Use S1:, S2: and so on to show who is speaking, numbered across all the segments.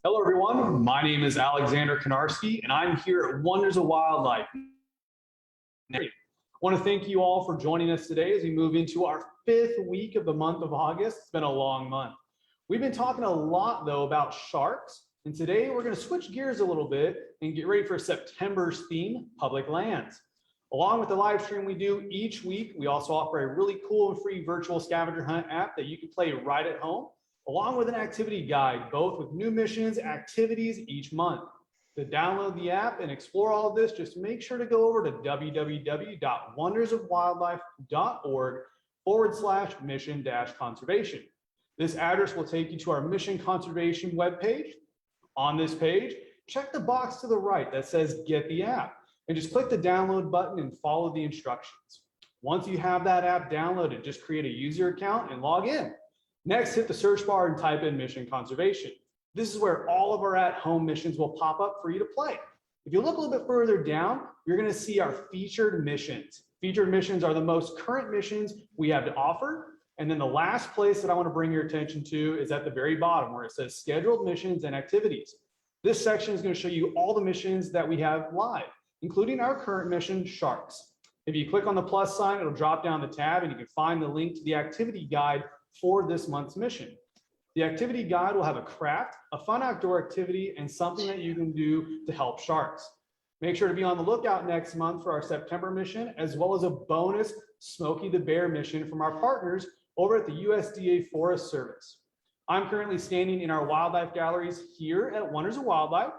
S1: Hello, everyone. My name is Alexander Konarski, and I'm here at Wonders of Wildlife. I want to thank you all for joining us today as we move into our 5th week of the month of August. It's been a long month. We've been talking a lot, though, about sharks, and today we're going to switch gears a little bit and get ready for September's theme, public lands. Along with the live stream we do each week, we also offer a really cool and free virtual scavenger hunt app that you can play right at home, along with an activity guide, both with new missions, activities each month. To download the app and explore all of this, just make sure to go over to www.wondersofwildlife.org/mission-conservation. This address will take you to our mission conservation webpage. On this page, check the box to the right that says get the app and just click the download button and follow the instructions. Once you have that app downloaded, just create a user account and log in. Next, hit the search bar and type in mission conservation. This is where all of our at-home missions will pop up for you to play. If you look a little bit further down, you're going to see our featured missions. Featured missions are the most current missions we have to offer. And then the last place that I want to bring your attention to is at the very bottom where it says scheduled missions and activities. This section is going to show you all the missions that we have live, including our current mission, sharks. If you click on the plus sign, it'll drop down the tab and you can find the link to the activity guide for this month's mission. The activity guide will have a craft, a fun outdoor activity, and something that you can do to help sharks. Make sure to be on the lookout next month for our September mission, as well as a bonus Smokey the Bear mission from our partners over at the USDA Forest Service. I'm currently standing in our wildlife galleries here at Wonders of Wildlife.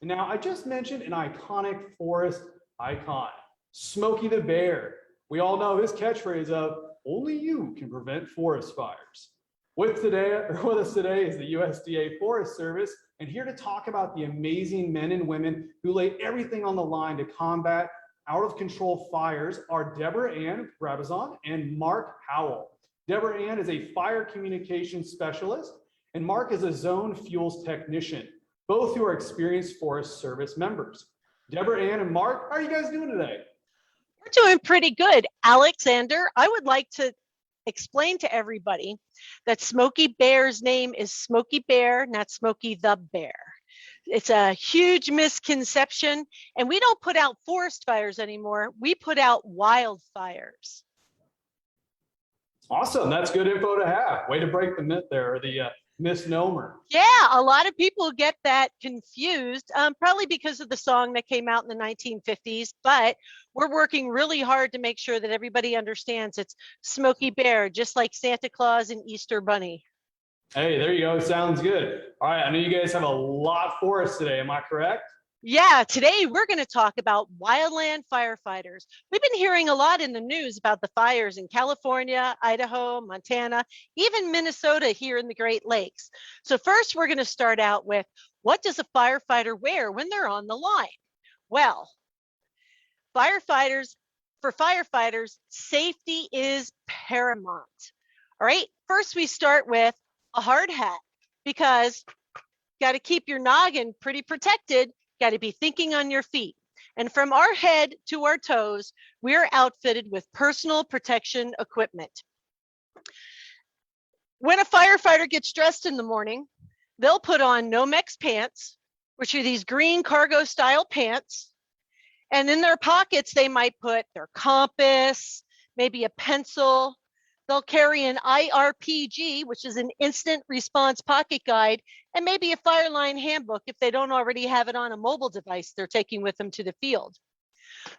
S1: And now I just mentioned an iconic forest icon, Smokey the Bear. We all know his catchphrase of only you can prevent forest fires. With us today is the USDA Forest Service, and here to talk about the amazing men and women who lay everything on the line to combat out of control fires are Deborah Ann Brabazon and Mark Howell. Deborah Ann is a fire communications specialist, and Mark is a zone fuels technician, both who are experienced Forest Service members. Deborah Ann and Mark, how are you guys doing today?
S2: We're doing pretty good. Alexander, I would like to explain to everybody that Smokey Bear's name is Smokey Bear, not Smokey the Bear. It's a huge misconception, and we don't put out forest fires anymore. We put out wildfires.
S1: Awesome. That's good info to have. Way to break the myth there, or the misnomer.
S2: Yeah, a lot of people get that confused, probably because of the song that came out in the 1950s, but we're working really hard to make sure that everybody understands it's Smokey Bear, just like Santa Claus and Easter Bunny.
S1: Hey, there you go. Sounds good. All right, I know you guys have a lot for us today. Am I correct?
S2: Yeah, today we're going to talk about wildland firefighters. We've been hearing a lot in the news about the fires in California, Idaho, Montana, even Minnesota here in the Great Lakes. So first, we're going to start out with, what does a firefighter wear when they're on the line? Well, for firefighters, safety is paramount. All right, first we start with a hard hat, because got to keep your noggin pretty protected. Got to be thinking on your feet. And from our head to our toes, we are outfitted with personal protection equipment. When a firefighter gets dressed in the morning, they'll put on Nomex pants, which are these green cargo style pants. And in their pockets, they might put their compass, maybe a pencil. They'll carry an IRPG, which is an instant response pocket guide, and maybe a Fireline handbook if they don't already have it on a mobile device they're taking with them to the field.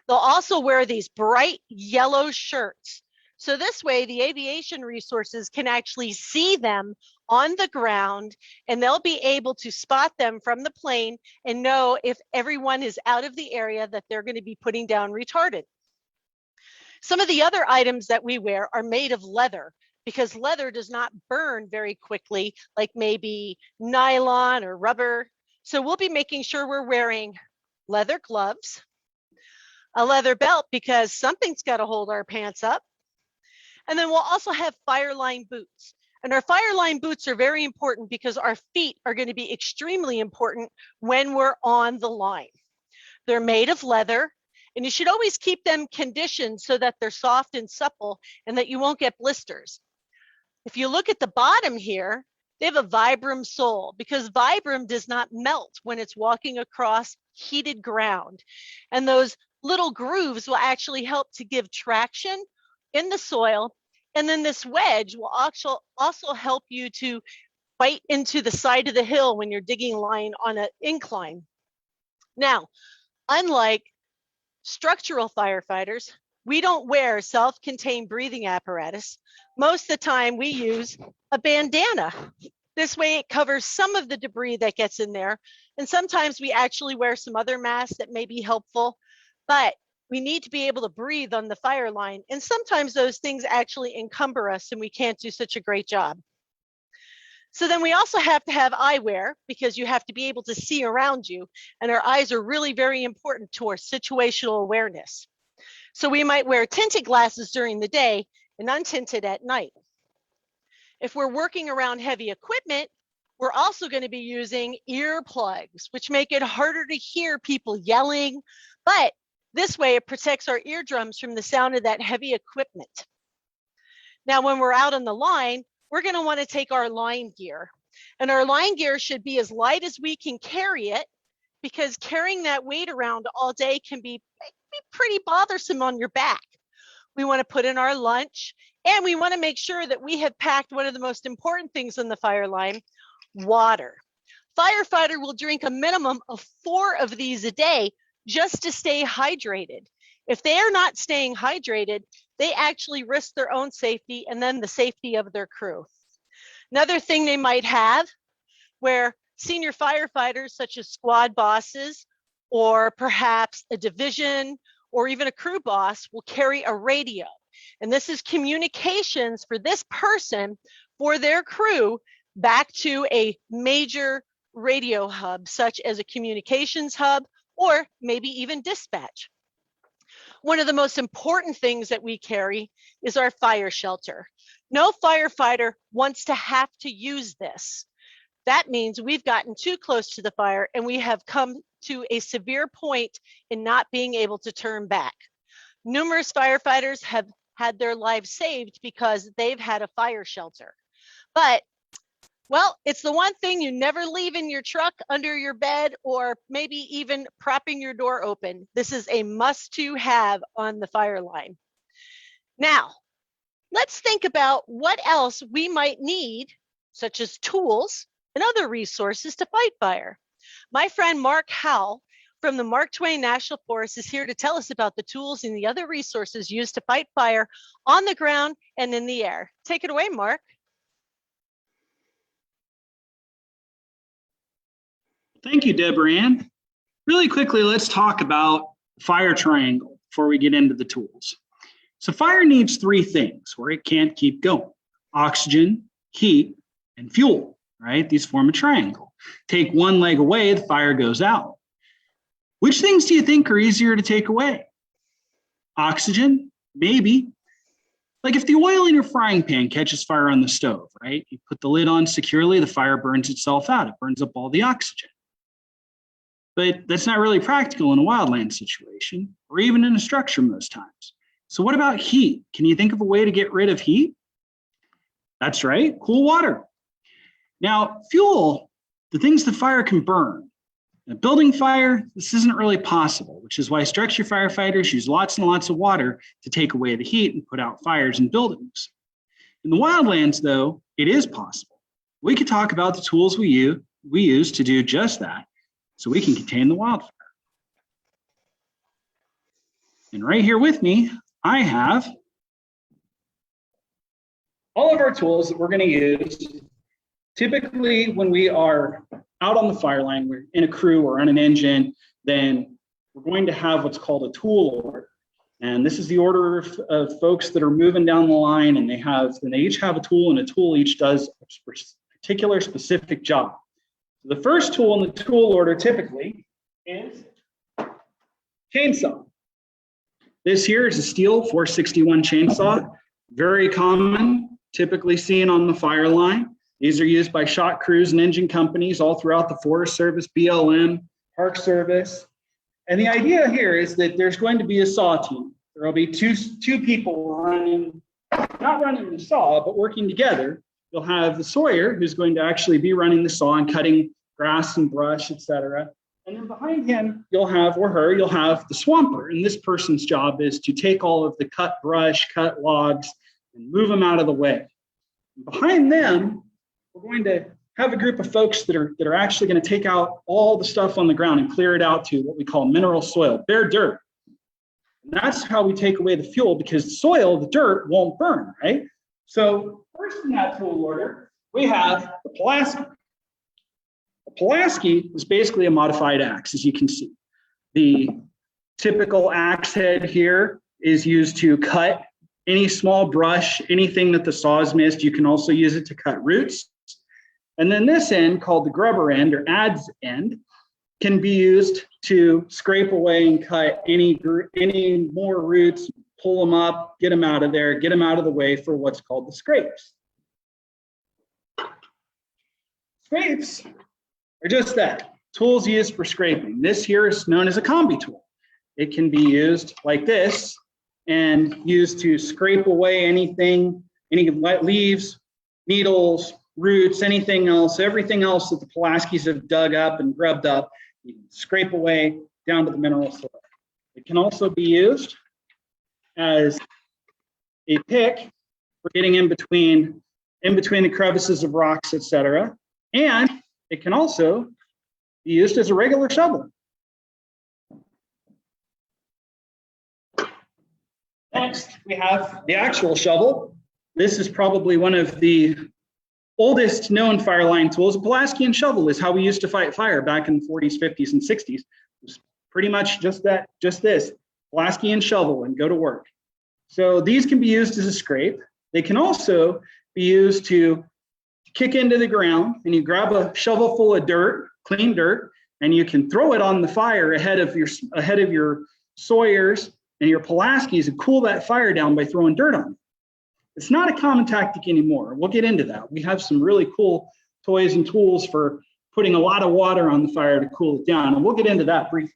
S2: They'll also wear these bright yellow shirts. So this way, the aviation resources can actually see them on the ground, and they'll be able to spot them from the plane and know if everyone is out of the area that they're going to be putting down retardant. Some of the other items that we wear are made of leather, because leather does not burn very quickly, like maybe nylon or rubber. So we'll be making sure we're wearing leather gloves, a leather belt, because something's got to hold our pants up. And then we'll also have Fireline boots. And our Fireline boots are very important because our feet are going to be extremely important when we're on the line. They're made of leather. And you should always keep them conditioned so that they're soft and supple and that you won't get blisters. If you look at the bottom here, They have a Vibram sole because Vibram does not melt when it's walking across heated ground. And those little grooves will actually help to give traction in the soil. And then this wedge will also help you to bite into the side of the hill when you're digging line on an incline. Now, unlike structural firefighters, we don't wear self-contained breathing apparatus. Most of the time we use a bandana. This way it covers some of the debris that gets in there. And sometimes we actually wear some other masks that may be helpful, but we need to be able to breathe on the fire line. And sometimes those things actually encumber us and we can't do such a great job. So then we also have to have eyewear because you have to be able to see around you. And our eyes are really very important to our situational awareness. So we might wear tinted glasses during the day and untinted at night. If we're working around heavy equipment, we're also going to be using earplugs, which make it harder to hear people yelling, but this way it protects our eardrums from the sound of that heavy equipment. Now, when we're out on the line, we're going to want to take our line gear, and our line gear should be as light as we can carry it, because carrying that weight around all day can be pretty bothersome on your back. We want to put in our lunch, and we want to make sure that we have packed one of the most important things on the fire line, water. Firefighter will drink a minimum of 4 of these a day just to stay hydrated. If they are not staying hydrated, they actually risk their own safety and then the safety of their crew. Another thing they might have, where senior firefighters such as squad bosses or perhaps a division or even a crew boss will carry a radio. And this is communications for this person, for their crew, back to a major radio hub, such as a communications hub or maybe even dispatch. One of the most important things that we carry is our fire shelter. No firefighter wants to have to use this. That means we've gotten too close to the fire and we have come to a severe point in not being able to turn back. Numerous firefighters have had their lives saved because they've had a fire shelter. But, well, it's the one thing you never leave in your truck, under your bed, or maybe even propping your door open. This is a must-to-have on the fire line. Now, let's think about what else we might need, such as tools and other resources to fight fire. My friend Mark Howell from the Mark Twain National Forest is here to tell us about the tools and the other resources used to fight fire on the ground and in the air. Take it away, Mark.
S3: Thank you, Deborah Ann. Really quickly, let's talk about fire triangle before we get into the tools. So fire needs 3 things or it can't keep going: oxygen, heat, and fuel, right? These form a triangle. Take one leg away, the fire goes out. Which things do you think are easier to take away? Oxygen? Maybe. Like if the oil in your frying pan catches fire on the stove, right? You put the lid on securely, the fire burns itself out. It burns up all the oxygen. But that's not really practical in a wildland situation or even in a structure most times. So what about heat? Can you think of a way to get rid of heat? That's right, cool water. Now, fuel, the things the fire can burn. In a building fire, this isn't really possible, which is why structure firefighters use lots and lots of water to take away the heat and put out fires in buildings. In the wildlands, though, it is possible. We could talk about the tools we use to do just that, so we can contain the wildfire. And right here with me, I have all of our tools that we're going to use. Typically, when we are out on the fire line, we're in a crew or on an engine, then we're going to have what's called a tool order. And this is the order of folks that are moving down the line, and they each have a tool, and a tool each does a particular specific job. The first tool in the tool order typically is chainsaw. This here is a steel 461 chainsaw, very common, typically seen on the fire line. These are used by shot crews and engine companies all throughout the Forest Service, BLM, Park Service. And the idea here is that there's going to be a saw team. There will be two people not running the saw, but working together. you'll have the sawyer who's going to actually be running the saw and cutting grass and brush, etc. And then behind him, you'll have, or her, you'll have the swamper. And this person's job is to take all of the cut brush, cut logs, and move them out of the way. And behind them, we're going to have a group of folks that are actually going to take out all the stuff on the ground and clear it out to what we call mineral soil, bare dirt. And that's how we take away the fuel, because the soil, the dirt, won't burn, right? So first in that tool order, we have the Pulaski. The Pulaski is basically a modified axe, as you can see. The typical axe head here is used to cut any small brush, anything that the saw's missed. You can also use it to cut roots. And then this end, called the grubber end or adze end, can be used to scrape away and cut any more roots, pull them up, get them out of there, get them out of the way for what's called the scrapes. Scrapes are just that, tools used for scraping. This here is known as a combi tool. It can be used like this and used to scrape away anything, any leaves, needles, roots, anything else, everything else that the Pulaskis have dug up and grubbed up, you can scrape away down to the mineral soil. It can also be used as a pick for getting in between the crevices of rocks, etc. And it can also be used as a regular shovel. Next, we have the actual shovel. This is probably one of the oldest known Fireline tools. A Pulaski shovel is how we used to fight fire back in the 40s, 50s, and 60s. It was pretty much just this, Pulaski shovel, and go to work. So these can be used as a scrape. They can also be used to kick into the ground, and you grab a shovel full of dirt, clean dirt, and you can throw it on the fire ahead of your sawyers and your Pulaskis and cool that fire down by throwing dirt on it. It's not a common tactic anymore. We'll get into that. We have some really cool toys and tools for putting a lot of water on the fire to cool it down, and we'll get into that briefly.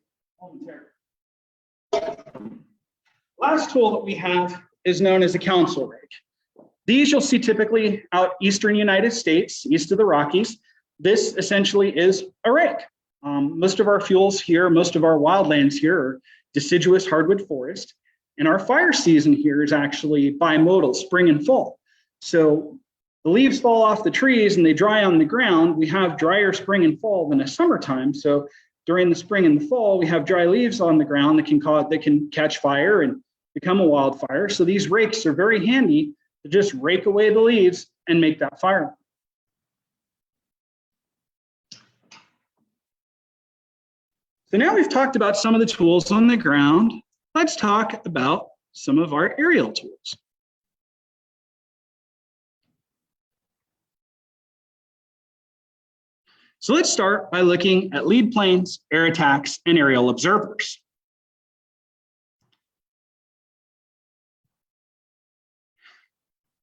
S3: Last tool that we have is known as a council rake. These you'll see typically out eastern United States, east of the Rockies. This essentially is a rake. Most of our fuels here, most of our wildlands here are deciduous hardwood forest. And our fire season here is actually bimodal, spring and fall. So the leaves fall off the trees and they dry on the ground. We have drier spring and fall than a summertime. So during the spring and the fall, we have dry leaves on the ground that can catch fire and become a wildfire. So these rakes are very handy to just rake away the leaves and make that fire. So now we've talked about some of the tools on the ground. Let's talk about some of our aerial tools. So let's start by looking at lead planes, air attacks, and aerial observers.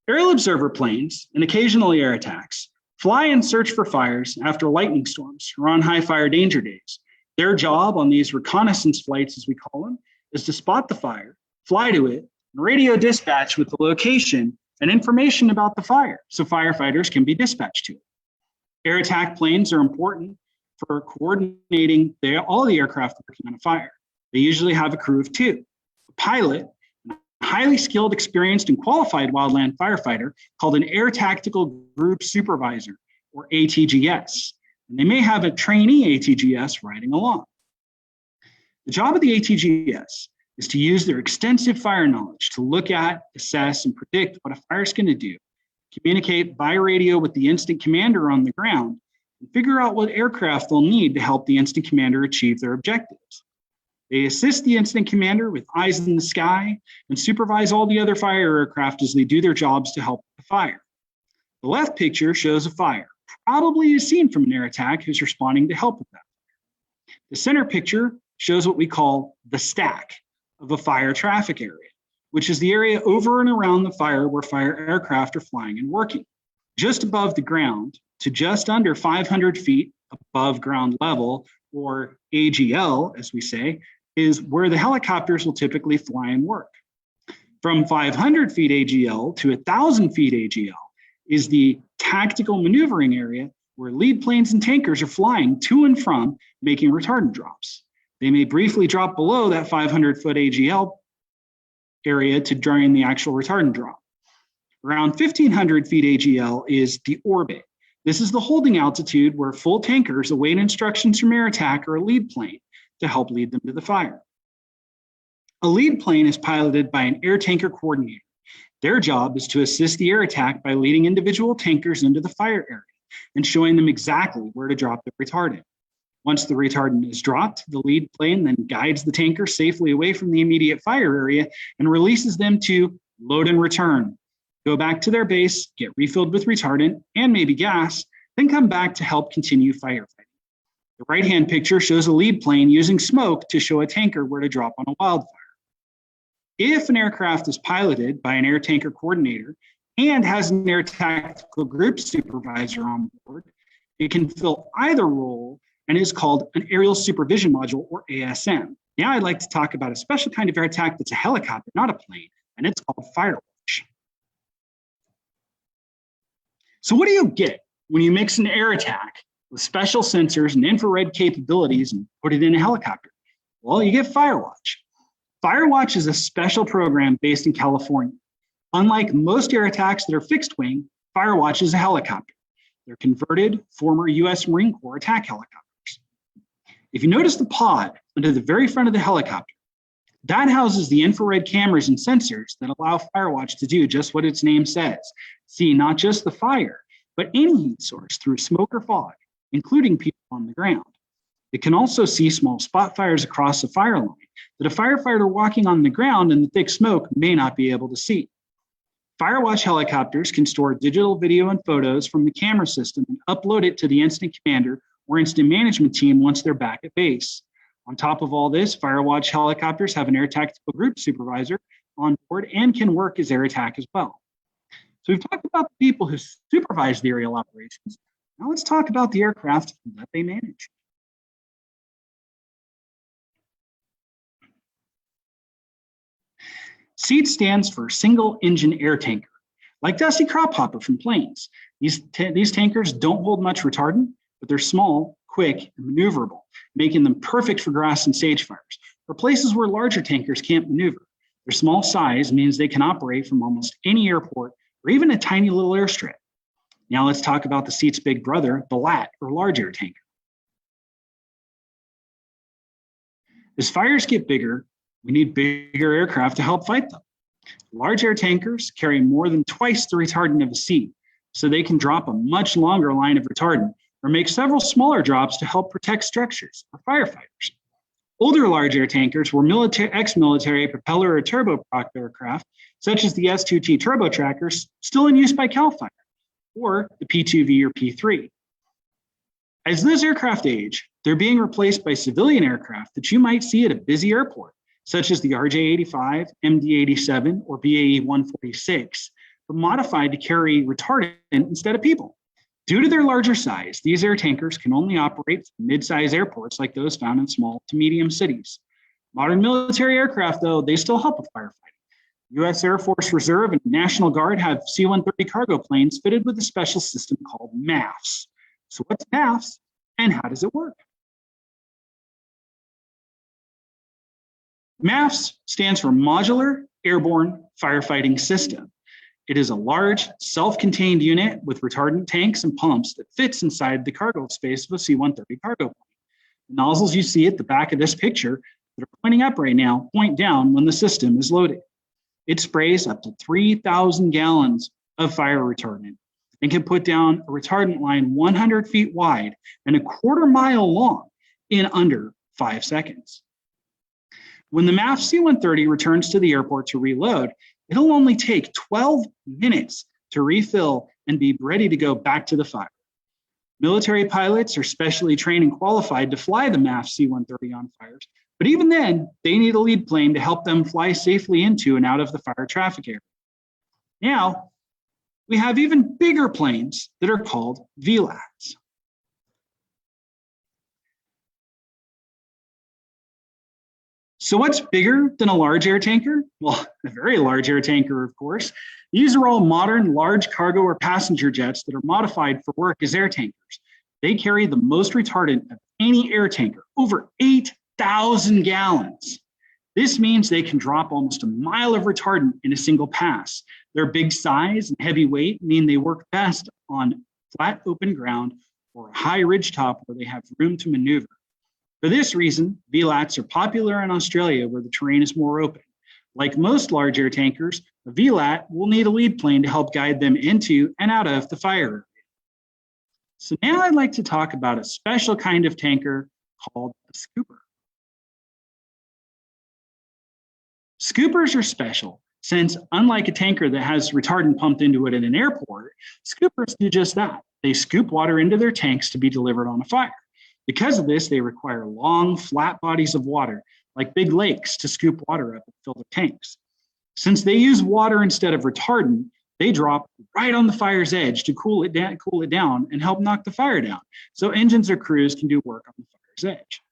S3: Aerial observer planes, and occasionally air attacks, fly and search for fires after lightning storms or on high fire danger days. Their job on these reconnaissance flights, as we call them, is to spot the fire, fly to it, and radio dispatch with the location and information about the fire so firefighters can be dispatched to it. Air attack planes are important for coordinating all the aircraft working on a fire. They usually have a crew of 2, a pilot, and a highly skilled, experienced, and qualified wildland firefighter called an Air Tactical Group Supervisor, or ATGS. And they may have a trainee ATGS riding along. The job of the ATGS is to use their extensive fire knowledge to look at, assess, and predict what a fire is going to do, communicate by radio with the incident commander on the ground, and figure out what aircraft they'll need to help the incident commander achieve their objectives. They assist the incident commander with eyes in the sky and supervise all the other fire aircraft as they do their jobs to help the fire. The left picture shows a fire, probably a scene from an air attack who's responding to help with that. The center picture shows what we call the stack of a fire traffic area, which is the area over and around the fire where fire aircraft are flying and working. Just above the ground to just under 500 feet above ground level, or AGL, as we say, is where the helicopters will typically fly and work. From 500 feet AGL to 1,000 feet AGL is the tactical maneuvering area where lead planes and tankers are flying to and from, making retardant drops. They may briefly drop below that 500-foot AGL area to during the actual retardant drop. Around 1,500 feet AGL is the orbit. This is the holding altitude where full tankers await instructions from air attack or a lead plane to help lead them to the fire. A lead plane is piloted by an air tanker coordinator. Their job is to assist the air attack by leading individual tankers into the fire area and showing them exactly where to drop the retardant. Once the retardant is dropped, the lead plane then guides the tanker safely away from the immediate fire area and releases them to load and return, go back to their base, get refilled with retardant and maybe gas, then come back to help continue firefighting. The right-hand picture shows a lead plane using smoke to show a tanker where to drop on a wildfire. If an aircraft is piloted by an air tanker coordinator and has an air tactical group supervisor on board, it can fill either role and is called an aerial supervision module, or ASM. Now I'd like to talk about a special kind of air attack that's a helicopter, not a plane, and it's called Firewatch. So what do you get when you mix an air attack with special sensors and infrared capabilities and put it in a helicopter? Well, you get Firewatch. Firewatch is a special program based in California. Unlike most air attacks that are fixed wing, Firewatch is a helicopter. They're converted former US Marine Corps attack helicopters. If you notice the pod under the very front of the helicopter, that houses the infrared cameras and sensors that allow Firewatch to do just what its name says. See not just the fire, but any heat source through smoke or fog, including people on the ground. It can also see small spot fires across the fire line that a firefighter walking on the ground in the thick smoke may not be able to see. Firewatch helicopters can store digital video and photos from the camera system and upload it to the incident commander or incident management team once they're back at base. On top of all this, Firewatch helicopters have an air tactical group supervisor on board and can work as air attack as well. So we've talked about the people who supervise the aerial operations. Now let's talk about the aircraft that they manage. SEAT stands for Single Engine Air Tanker. Like Dusty Crop Hopper from planes, these tankers don't hold much retardant, but they're small, quick, and maneuverable, making them perfect for grass and sage fires, or places where larger tankers can't maneuver. Their small size means they can operate from almost any airport or even a tiny little airstrip. Now let's talk about the SEAT's big brother, the LAT, or large air tanker. As fires get bigger, we need bigger aircraft to help fight them. Large air tankers carry more than twice the retardant of a SEAT, so they can drop a much longer line of retardant or make several smaller drops to help protect structures or firefighters. Older large air tankers were ex-military propeller or turboprop aircraft, such as the S2T turbo trackers, still in use by CAL FIRE, or the P2V or P3. As those aircraft age, they're being replaced by civilian aircraft that you might see at a busy airport, such as the RJ-85, MD-87, or BAE-146, but modified to carry retardant instead of people. Due to their larger size, these air tankers can only operate from mid-size airports like those found in small to medium cities. Modern military aircraft, though, they still help with firefighting. U.S. Air Force Reserve and National Guard have C-130 cargo planes fitted with a special system called MAFs. So what's MAFs and how does it work? MAFs stands for Modular Airborne Firefighting System. It is a large, self-contained unit with retardant tanks and pumps that fits inside the cargo space of a C-130 cargo plane. The nozzles you see at the back of this picture that are pointing up right now point down when the system is loaded. It sprays up to 3,000 gallons of fire retardant and can put down a retardant line 100 feet wide and a quarter mile long in under 5 seconds. When the MAF C-130 returns to the airport to reload, it'll only take 12 minutes to refill and be ready to go back to the fire. Military pilots are specially trained and qualified to fly the MAF C-130 on fires, but even then, they need a lead plane to help them fly safely into and out of the fire traffic area. Now, we have even bigger planes that are called VLATs. So what's bigger than a large air tanker? Well, a very large air tanker, of course. These are all modern, large cargo or passenger jets that are modified for work as air tankers. They carry the most retardant of any air tanker, over 8,000 gallons. This means they can drop almost a mile of retardant in a single pass. Their big size and heavy weight mean they work best on flat open ground or a high ridge top where they have room to maneuver. For this reason, VLATs are popular in Australia where the terrain is more open. Like most large air tankers, a VLAT will need a lead plane to help guide them into and out of the fire area. So now I'd like to talk about a special kind of tanker called a scooper. Scoopers are special since, unlike a tanker that has retardant pumped into it in an airport, scoopers do just that. They scoop water into their tanks to be delivered on a fire. Because of this, they require long, flat bodies of water, like big lakes, to scoop water up and fill their tanks. Since they use water instead of retardant, they drop right on the fire's edge to cool it down and help knock the fire down, so engines or crews can do work on the fire's edge.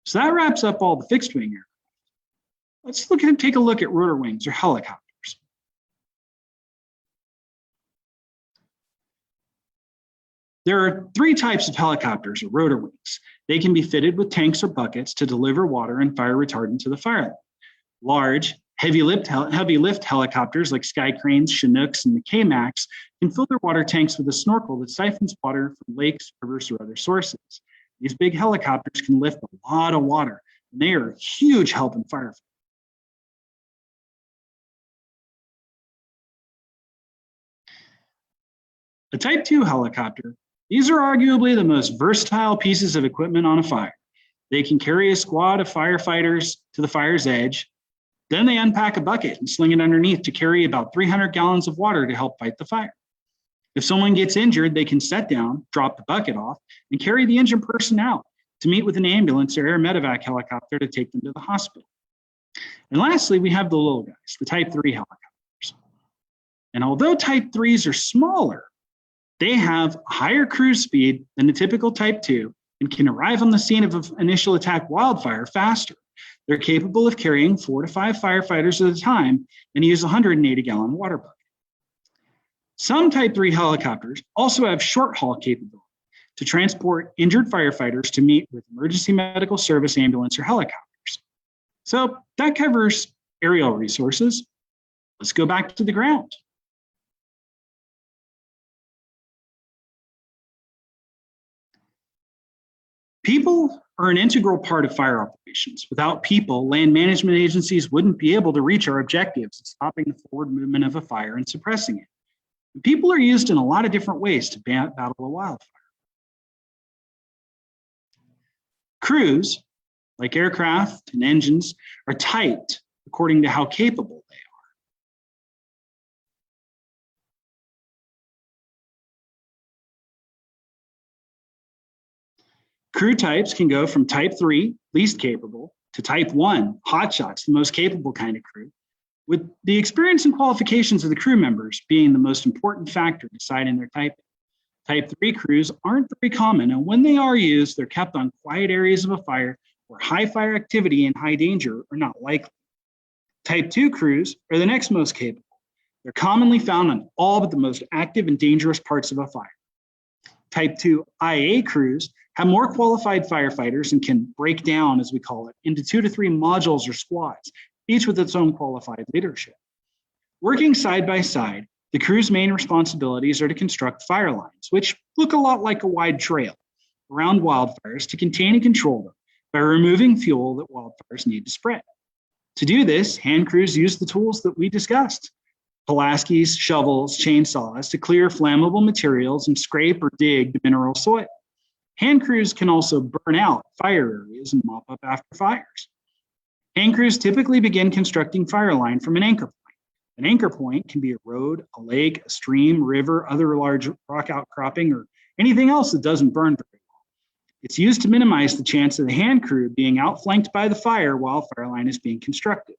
S3: So that wraps up all the fixed wing aircraft. Let's take a look at rotor wings or helicopters. There are three types of helicopters or rotor wings. They can be fitted with tanks or buckets to deliver water and fire retardant to the fire line. Large, heavy lift helicopters like Sky Cranes, Chinooks, and the K-Max can fill their water tanks with a snorkel that siphons water from lakes, rivers, or other sources. These big helicopters can lift a lot of water, and they are a huge help in firefighting. A Type 2 helicopter. These are arguably the most versatile pieces of equipment on a fire. They can carry a squad of firefighters to the fire's edge. Then they unpack a bucket and sling it underneath to carry about 300 gallons of water to help fight the fire. If someone gets injured, they can set down, drop the bucket off, and carry the injured person out to meet with an ambulance or air medevac helicopter to take them to the hospital. And lastly, we have the little guys, the Type 3 helicopters. And although Type 3s are smaller, they have higher cruise speed than a typical Type 2 and can arrive on the scene of an initial attack wildfire faster. They're capable of carrying 4 to 5 firefighters at a time and use a 180-gallon water bucket. Some Type 3 helicopters also have short haul capability to transport injured firefighters to meet with emergency medical service ambulance or helicopters. So that covers aerial resources. Let's go back to the ground. People are an integral part of fire operations. Without people, land management agencies wouldn't be able to reach our objectives of stopping the forward movement of a fire and suppressing it. And people are used in a lot of different ways to battle a wildfire. Crews, like aircraft and engines, are typed according to how capable they are. Crew types can go from Type 3, least capable, to Type 1, hotshots, the most capable kind of crew, with the experience and qualifications of the crew members being the most important factor deciding their typing. Type 3 crews aren't very common, and when they are used, they're kept on quiet areas of a fire where high fire activity and high danger are not likely. Type 2 crews are the next most capable. They're commonly found on all but the most active and dangerous parts of a fire. Type 2 IA crews have more qualified firefighters and can break down, as we call it, into 2 to 3 modules or squads, each with its own qualified leadership. Working side by side, the crew's main responsibilities are to construct fire lines, which look a lot like a wide trail around wildfires to contain and control them by removing fuel that wildfires need to spread. To do this, hand crews use the tools that we discussed: Pulaskis, shovels, chainsaws to clear flammable materials and scrape or dig the mineral soil. Hand crews can also burn out fire areas and mop up after fires. Hand crews typically begin constructing fire line from an anchor point. An anchor point can be a road, a lake, a stream, river, other large rock outcropping, or anything else that doesn't burn very well. It's used to minimize the chance of the hand crew being outflanked by the fire while fire line is being constructed.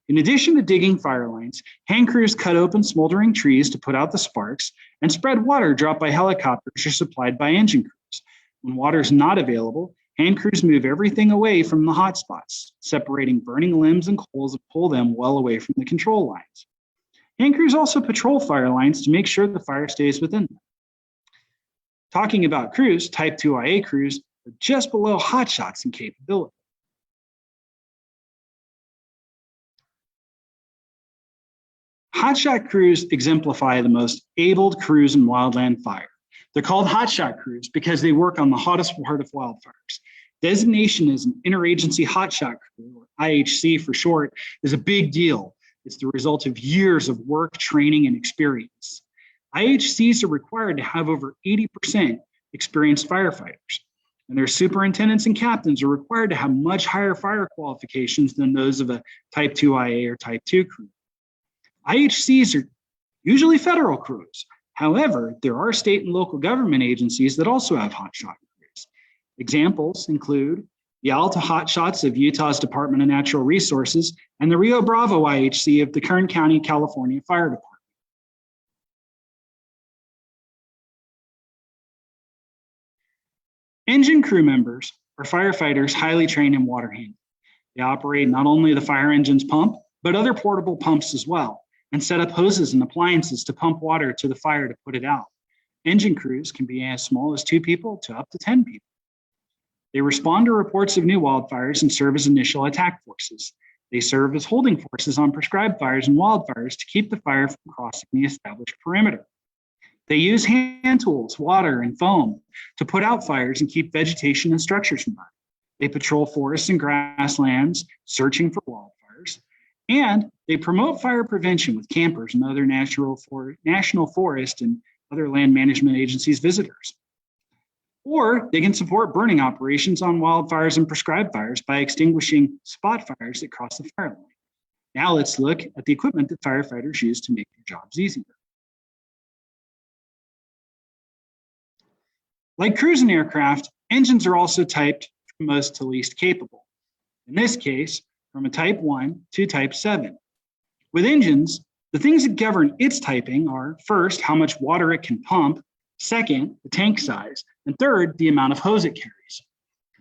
S3: In addition to digging fire lines, hand crews cut open smoldering trees to put out the sparks and spread water dropped by helicopters or supplied by engine crews. When water is not available, hand crews move everything away from the hot spots, separating burning limbs and coals and pull them well away from the control lines. Hand crews also patrol fire lines to make sure the fire stays within them. Talking about crews, Type 2 IA crews are just below hotshots in capability. Hotshot crews exemplify the most abled crews in wildland fire. They're called hotshot crews because they work on the hottest part of wildfires. Designation as an interagency hotshot crew, or IHC for short, is a big deal. It's the result of years of work, training, and experience. IHCs are required to have over 80% experienced firefighters, and their superintendents and captains are required to have much higher fire qualifications than those of a Type 2 IA or Type 2 crew. IHCs are usually federal crews. However, there are state and local government agencies that also have hotshot crews. Examples include the Alta Hotshots of Utah's Department of Natural Resources and the Rio Bravo IHC of the Kern County, California Fire Department. Engine crew members are firefighters highly trained in water handling. They operate not only the fire engine's pump, but other portable pumps as well, and set up hoses and appliances to pump water to the fire to put it out. Engine crews can be as small as 2 people to up to 10 people. They respond to reports of new wildfires and serve as initial attack forces. They serve as holding forces on prescribed fires and wildfires to keep the fire from crossing the established perimeter. They use hand tools, water, and foam to put out fires and keep vegetation and structures from burning. They patrol forests and grasslands, searching for wildfires, and they promote fire prevention with campers and other national forest and other land management agencies visitors. Or they can support burning operations on wildfires and prescribed fires by extinguishing spot fires that cross the fire line. Now let's look at the equipment that firefighters use to make their jobs easier. Like crews and aircraft, engines are also typed from most to least capable. In this case, from a Type 1 to Type 7. With engines, the things that govern its typing are, first, how much water it can pump, second, the tank size, and third, the amount of hose it carries.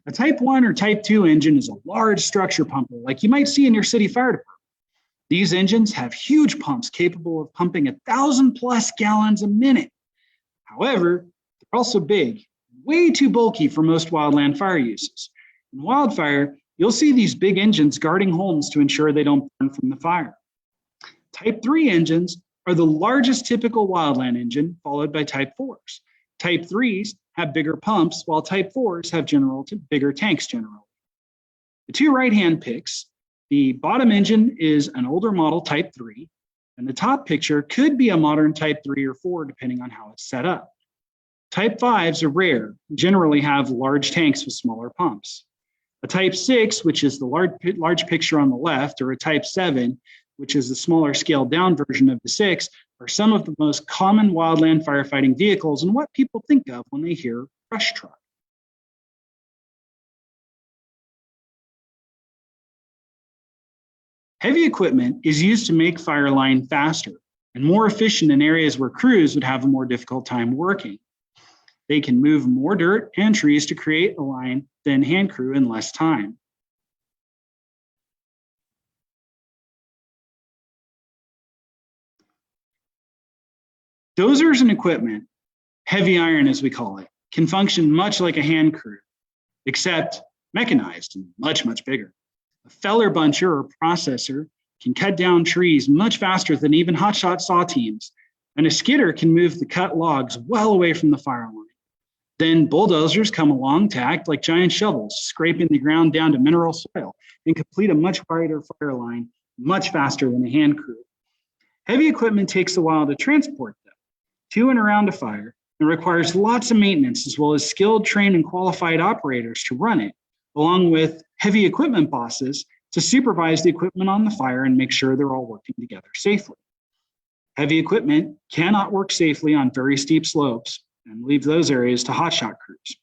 S3: A Type 1 or Type 2 engine is a large structure pumper like you might see in your city fire department. These engines have huge pumps capable of pumping 1,000+ gallons a minute. However, they're also big, way too bulky for most wildland fire uses. In wildfire, you'll see these big engines guarding homes to ensure they don't burn from the fire. Type 3 engines are the largest typical wildland engine, followed by Type 4s. Type 3s have bigger pumps, while Type 4s have bigger tanks generally. The 2 right-hand pics, the bottom engine is an older model Type 3, and the top picture could be a modern Type 3 or 4, depending on how it's set up. Type 5s are rare, generally have large tanks with smaller pumps. A Type 6, which is the large picture on the left, or a Type 7, which is the smaller scaled down version of the 6, are some of the most common wildland firefighting vehicles and what people think of when they hear brush truck. Heavy equipment is used to make Fireline faster and more efficient in areas where crews would have a more difficult time working. They can move more dirt and trees to create a line than hand crew in less time. Dozers and equipment, heavy iron as we call it, can function much like a hand crew, except mechanized and much, much bigger. A feller buncher or processor can cut down trees much faster than even hotshot saw teams, and a skidder can move the cut logs well away from the fire line. Then bulldozers come along to act like giant shovels, scraping the ground down to mineral soil and complete a much wider fire line much faster than a hand crew. Heavy equipment takes a while to transport them to and around a fire and requires lots of maintenance as well as skilled, trained, and qualified operators to run it, along with heavy equipment bosses to supervise the equipment on the fire and make sure they're all working together safely. Heavy equipment cannot work safely on very steep slopes and leave those areas to hotshot crews.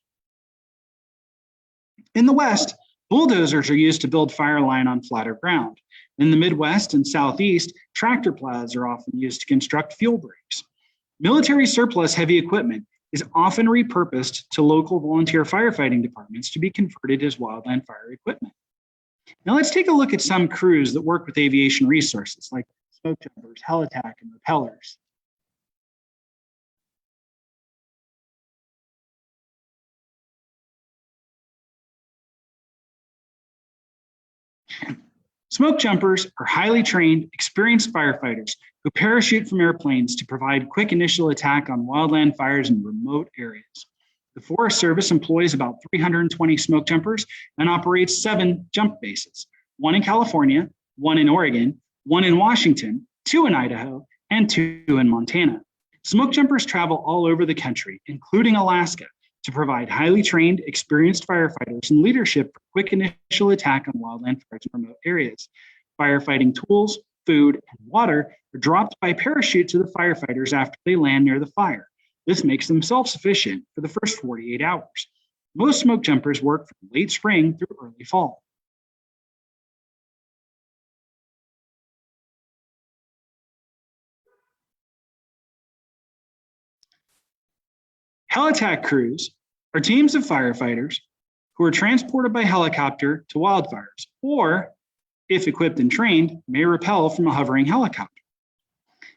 S3: In the West, bulldozers are used to build fire line on flatter ground. In the Midwest and Southeast, tractor plows are often used to construct fuel breaks. Military surplus heavy equipment is often repurposed to local volunteer firefighting departments to be converted as wildland fire equipment. Now let's take a look at some crews that work with aviation resources like this. smoke jumpers, Helitack, and repellers. Smoke jumpers are highly trained, experienced firefighters who parachute from airplanes to provide quick initial attack on wildland fires in remote areas. The Forest Service employs about 320 smoke jumpers and operates 7 jump bases, 1 in California, 1 in Oregon, 1 in Washington, 2 in Idaho, and 2 in Montana. Smoke jumpers travel all over the country, including Alaska, to provide highly trained, experienced firefighters and leadership for quick initial attack on wildland fires in remote areas. Firefighting tools, food, and water are dropped by parachute to the firefighters after they land near the fire. This makes them self-sufficient for the first 48 hours. Most smoke jumpers work from late spring through early fall. Helitack Crews are teams of firefighters who are transported by helicopter to wildfires, or, if equipped and trained, may rappel from a hovering helicopter.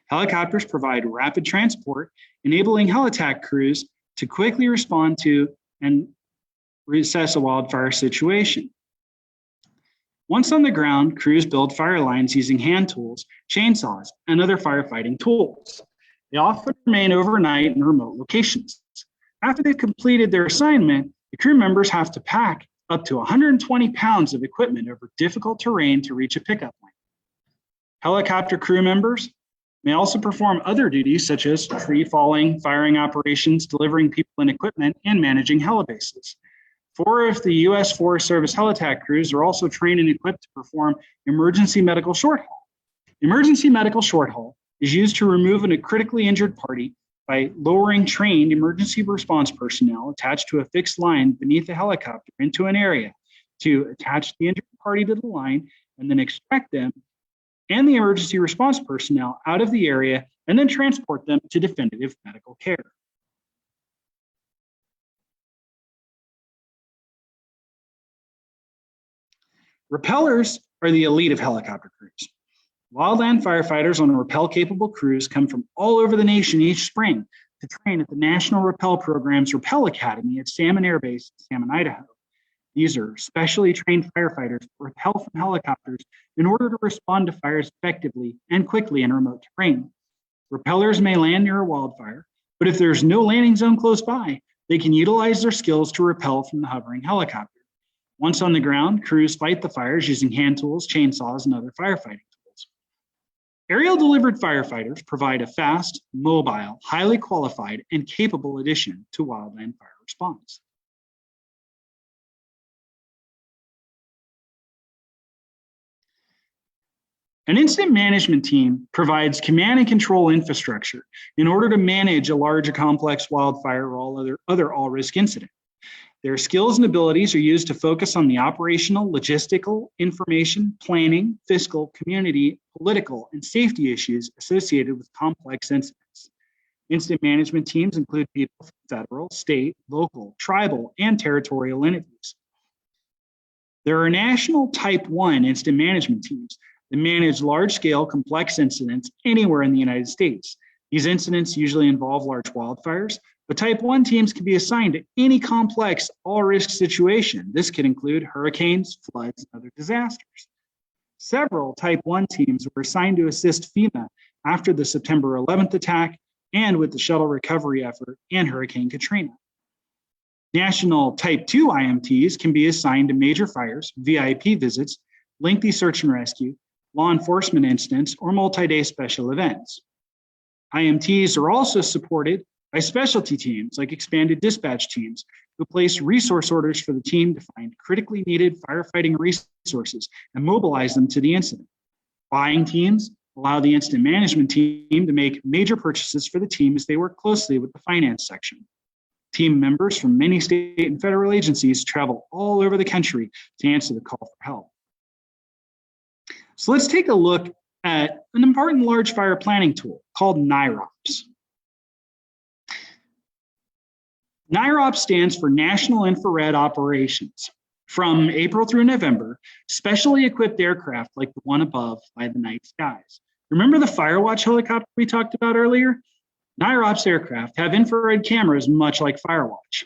S3: Helicopters provide rapid transport, enabling Helitack crews to quickly respond to and assess a wildfire situation. Once on the ground, crews build fire lines using hand tools, chainsaws, and other firefighting tools. They often remain overnight in remote locations. After they've completed their assignment, the crew members have to pack up to 120 pounds of equipment over difficult terrain to reach a pickup line. Helicopter crew members may also perform other duties such as tree falling, firing operations, delivering people and equipment, and managing helibases. 4 of the U.S. Forest Service Helitack crews are also trained and equipped to perform emergency medical short haul. Emergency medical short haul is used to remove a critically injured party by lowering trained emergency response personnel attached to a fixed line beneath the helicopter into an area to attach the injured party to the line and then extract them and the emergency response personnel out of the area and then transport them to definitive medical care. Rappellers are the elite of helicopter crews. Wildland firefighters on rappel-capable crews come from all over the nation each spring to train at the National Rappel Program's Rappel Academy at Salmon Air Base, Salmon, Idaho. These are specially trained firefighters who rappel from helicopters in order to respond to fires effectively and quickly in remote terrain. Rappellers may land near a wildfire, but if there's no landing zone close by, they can utilize their skills to rappel from the hovering helicopter. Once on the ground, crews fight the fires using hand tools, chainsaws, and other firefighting tools. Aerial delivered firefighters provide a fast, mobile, highly qualified, and capable addition to wildland fire response. An incident management team provides command and control infrastructure in order to manage a large or complex wildfire or all other all-risk incident. Their skills and abilities are used to focus on the operational, logistical, information, planning, fiscal, community, political, and safety issues associated with complex incidents. Incident management teams include people from federal, state, local, tribal, and territorial entities. There are national Type 1 incident management teams that manage large-scale, complex incidents anywhere in the United States. These incidents usually involve large wildfires, but Type 1 teams can be assigned to any complex, all-risk situation. This could include hurricanes, floods, and other disasters. Several Type 1 teams were assigned to assist FEMA after the September 11th attack and with the shuttle recovery effort and Hurricane Katrina. National Type 2 IMTs can be assigned to major fires, VIP visits, lengthy search and rescue, law enforcement incidents, or multi-day special events. IMTs are also supported by specialty teams like expanded dispatch teams who place resource orders for the team to find critically needed firefighting resources and mobilize them to the incident. Buying teams allow the incident management team to make major purchases for the team as they work closely with the finance section. Team members from many state and federal agencies travel all over the country to answer the call for help. So let's take a look at an important large fire planning tool called NIROPS. NIROPS stands for National Infrared Operations. From April through November, specially equipped aircraft like the one above fly the night skies. Remember the Firewatch helicopter we talked about earlier? NIROPS aircraft have infrared cameras much like Firewatch.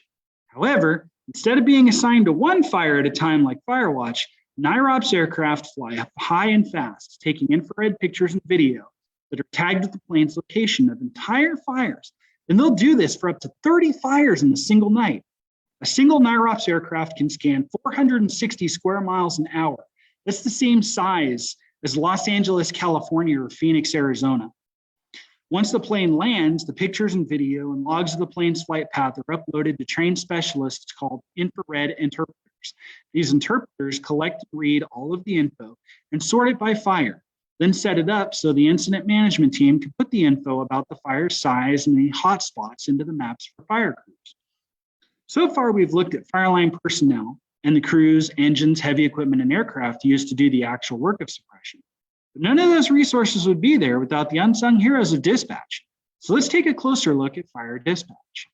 S3: However, instead of being assigned to one fire at a time like Firewatch, NIROPS aircraft fly up high and fast, taking infrared pictures and video that are tagged with the plane's location of entire fires. And they'll do this for up to 30 fires in a single night. A single NIROPS aircraft can scan 460 square miles an hour. That's the same size as Los Angeles, California, or Phoenix, Arizona. Once the plane lands, the pictures and video and logs of the plane's flight path are uploaded to trained specialists called infrared interpreters. These interpreters collect and read all of the info and sort it by fire, then set it up so the incident management team can put the info about the fire's size and the hot spots into the maps for fire crews. So far, we've looked at Fireline personnel and the crews, engines, heavy equipment, and aircraft used to do the actual work of suppression. But none of those resources would be there without the unsung heroes of dispatch. So let's take a closer look at fire dispatch.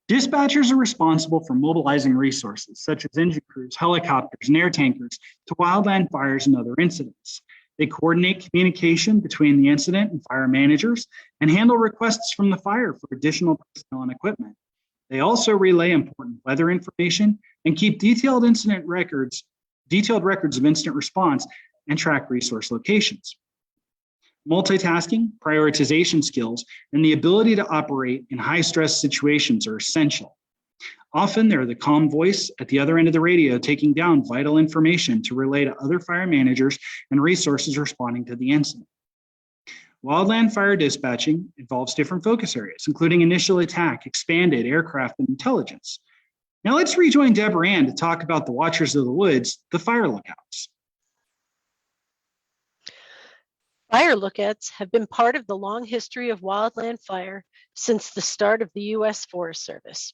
S3: Dispatchers are responsible for mobilizing resources such as engine crews, helicopters, and air tankers to wildland fires and other incidents. They coordinate communication between the incident and fire managers and handle requests from the fire for additional personnel and equipment. They also relay important weather information and keep detailed records of incident response and track resource locations. Multitasking, prioritization skills, and the ability to operate in high-stress situations are essential. Often, they're the calm voice at the other end of the radio taking down vital information to relay to other fire managers and resources responding to the incident. Wildland fire dispatching involves different focus areas, including initial attack, expanded, aircraft, and intelligence. Now let's rejoin Deborah Ann to talk about the Watchers of the Woods, the fire lookouts.
S2: Fire lookouts have been part of the long history of wildland fire since the start of the U.S. Forest Service.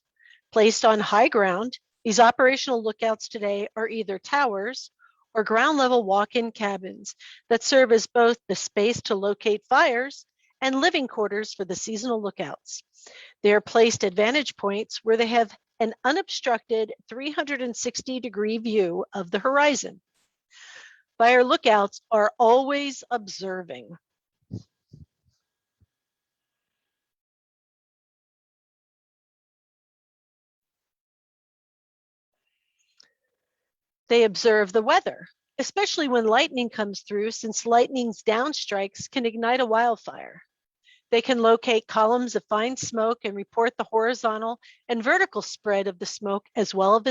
S2: Placed on high ground, these operational lookouts today are either towers or ground level walk-in cabins that serve as both the space to locate fires and living quarters for the seasonal lookouts. They are placed at vantage points where they have an unobstructed 360-degree view of the horizon. Fire lookouts are always observing. They observe the weather, especially when lightning comes through, since lightning's downstrikes can ignite a wildfire. They can locate columns of fine smoke and report the horizontal and vertical spread of the smoke as well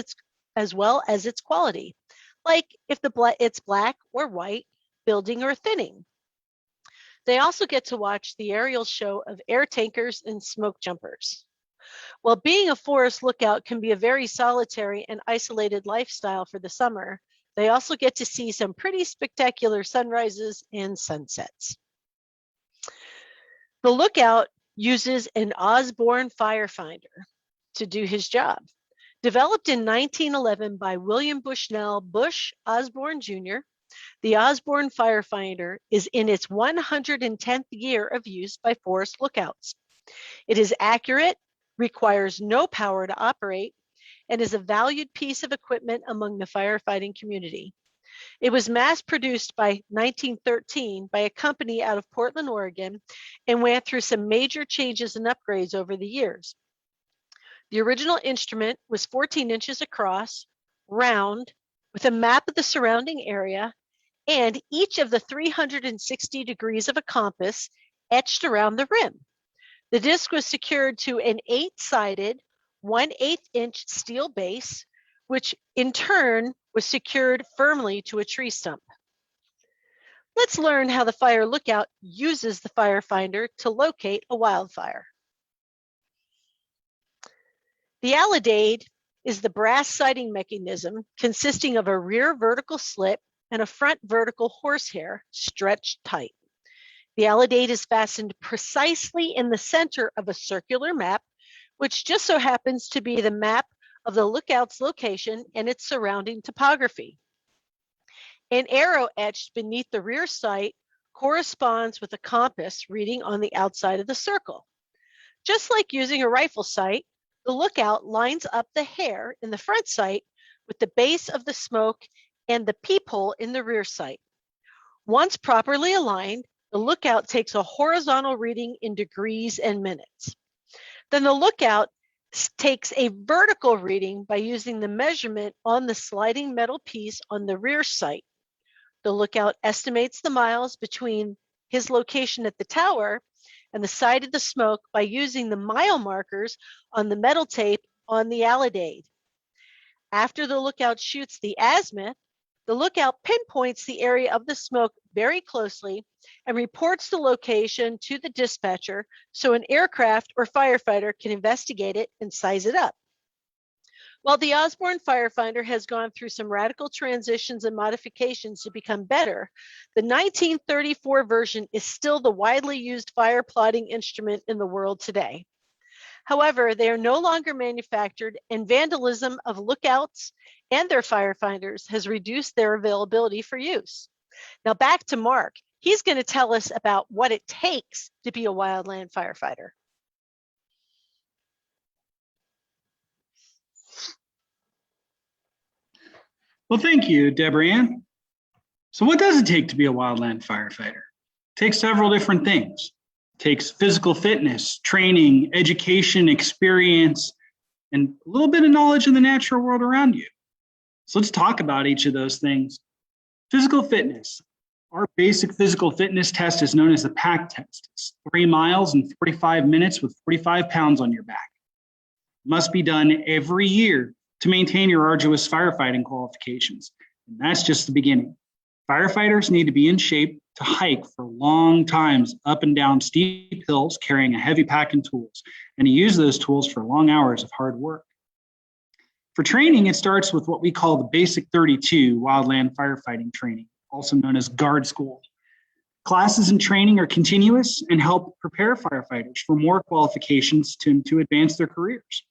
S2: as its quality, like if it's black or white, building or thinning. They also get to watch the aerial show of air tankers and smoke jumpers. While being a forest lookout can be a very solitary and isolated lifestyle for the summer, they also get to see some pretty spectacular sunrises and sunsets. The lookout uses an Osborne Firefighter to do his job. Developed in 1911 by William Bushnell Bush Osborne Jr., the Osborne Firefighter is in its 110th year of use by forest lookouts. It is accurate, requires no power to operate, and is a valued piece of equipment among the firefighting community. It was mass produced by 1913 by a company out of Portland, Oregon, and went through some major changes and upgrades over the years. The original instrument was 14 inches across, round, with a map of the surrounding area, and each of the 360 degrees of a compass etched around the rim. The disc was secured to an 8-sided, 1/8 inch steel base, which in turn was secured firmly to a tree stump. Let's learn how the fire lookout uses the firefinder to locate a wildfire. The alidade is the brass sighting mechanism consisting of a rear vertical slit and a front vertical horsehair stretched tight. The alidade is fastened precisely in the center of a circular map, which just so happens to be the map of the lookout's location and its surrounding topography. An arrow etched beneath the rear sight corresponds with a compass reading on the outside of the circle. Just like using a rifle sight, The lookout lines up the hair in the front sight with the base of the smoke and the peephole in the rear sight. Once properly aligned, the lookout takes a horizontal reading in degrees and minutes. Then the lookout takes a vertical reading by using the measurement on the sliding metal piece on the rear sight. The lookout estimates the miles between his location at the tower and the side of the smoke by using the mile markers on the metal tape on the alidade. After the lookout shoots the azimuth, the lookout pinpoints the area of the smoke very closely and reports the location to the dispatcher so an aircraft or firefighter can investigate it and size it up. While the Osborne Firefighter has gone through some radical transitions and modifications to become better, the 1934 version is still the widely used fire plotting instrument in the world today. However, they are no longer manufactured, and vandalism of lookouts and their firefighters has reduced their availability for use. Now back to Mark. He's going to tell us about what it takes to be a wildland firefighter.
S3: Well, thank you, Deborah Ann. So what does it take to be a wildland firefighter? It takes several different things. It takes physical fitness, training, education, experience, and a little bit of knowledge of the natural world around you. So let's talk about each of those things. Physical fitness. Our basic physical fitness test is known as the PAC test. It's 3 miles in 45 minutes with 45 pounds on your back. It must be done every year to maintain your arduous firefighting qualifications. And that's just the beginning. Firefighters need to be in shape to hike for long times up and down steep hills carrying a heavy pack and tools, and to use those tools for long hours of hard work. For training, it starts with what we call the Basic 32 Wildland Firefighting Training, also known as Guard School. Classes and training are continuous and help prepare firefighters for more qualifications to advance their careers.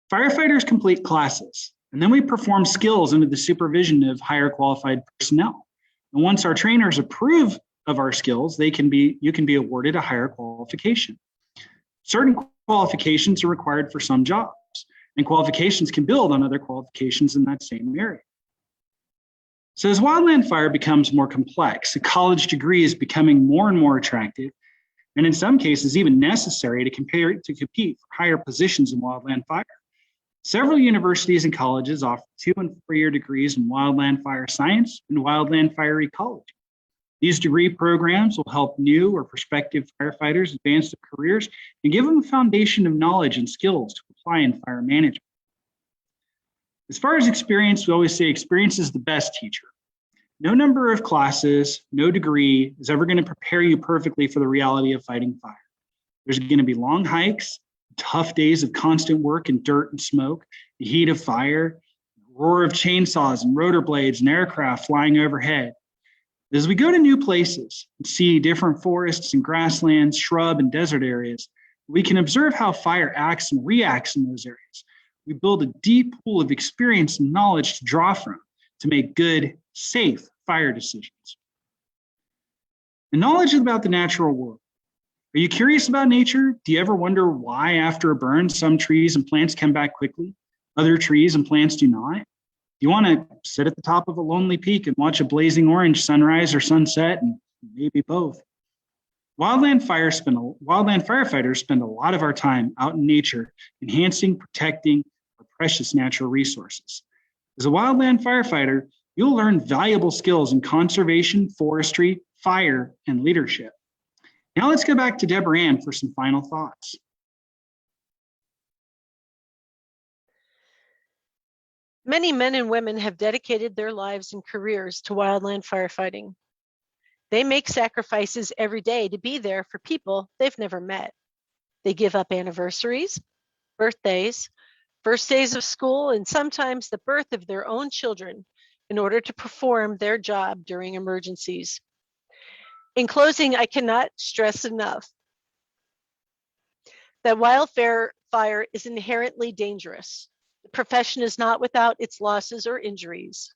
S3: Firefighters complete classes, and then we perform skills under the supervision of higher qualified personnel. And once our trainers approve of our skills, you can be awarded a higher qualification. Certain qualifications are required for some jobs, and qualifications can build on other qualifications in that same area. So as wildland fire becomes more complex, a college degree is becoming more and more attractive, and in some cases even necessary to compete for higher positions in wildland fire. Several universities and colleges offer 2- and 4-year degrees in wildland fire science and wildland fire ecology. These degree programs will help new or prospective firefighters advance their careers and give them a foundation of knowledge and skills to apply in fire management. As far as experience, we always say experience is the best teacher. No number of classes, no degree is ever going to prepare you perfectly for the reality of fighting fire. There's going to be long hikes, tough days of constant work in dirt and smoke, the heat of fire, the roar of chainsaws and rotor blades and aircraft flying overhead. As we go to new places and see different forests and grasslands, shrub and desert areas, we can observe how fire acts and reacts in those areas. We build a deep pool of experience and knowledge to draw from to make good, safe fire decisions. The knowledge about the natural world. Are you curious about nature? Do you ever wonder why after a burn, some trees and plants come back quickly, other trees and plants do not? You want to sit at the top of a lonely peak and watch a blazing orange sunrise or sunset, and maybe both. Wildland firefighters spend a lot of our time out in nature, enhancing, protecting our precious natural resources. As a wildland firefighter, you'll learn valuable skills in conservation, forestry, fire, and leadership. Now let's go back to Deborah Ann for some final thoughts.
S2: Many men and women have dedicated their lives and careers to wildland firefighting. They make sacrifices every day to be there for people they've never met. They give up anniversaries, birthdays, first days of school, and sometimes the birth of their own children in order to perform their job during emergencies. In closing, I cannot stress enough that wildfire fire is inherently dangerous. The profession is not without its losses or injuries.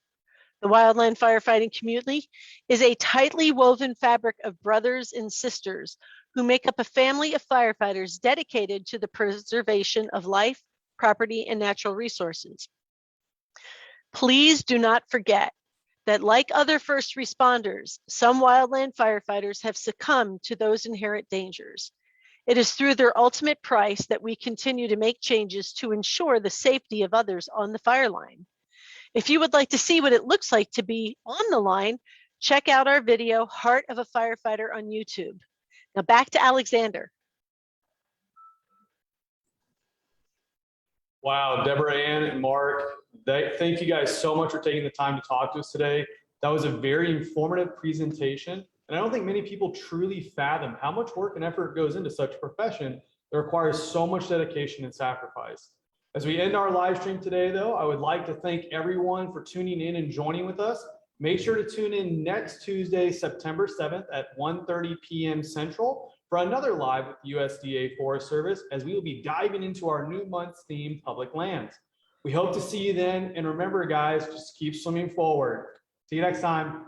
S2: The wildland firefighting community is a tightly woven fabric of brothers and sisters who make up a family of firefighters dedicated to the preservation of life, property, and natural resources. Please do not forget that, like other first responders, some wildland firefighters have succumbed to those inherent dangers. It is through their ultimate price that we continue to make changes to ensure the safety of others on the fire line. If you would like to see what it looks like to be on the line, check out our video, Heart of a Firefighter, on YouTube. Now back to Alexander.
S1: Wow, Deborah Ann and Mark, thank you guys so much for taking the time to talk to us today. That was a very informative presentation, and I don't think many people truly fathom how much work and effort goes into such a profession that requires so much dedication and sacrifice. As we end our live stream today, though, I would like to thank everyone for tuning in and joining with us. Make sure to tune in next Tuesday, September 7th at 1:30 p.m. Central for another live with the USDA Forest Service, as we will be diving into our new month's theme, public lands. We hope to see you then. And remember, guys, just keep swimming forward. See you next time.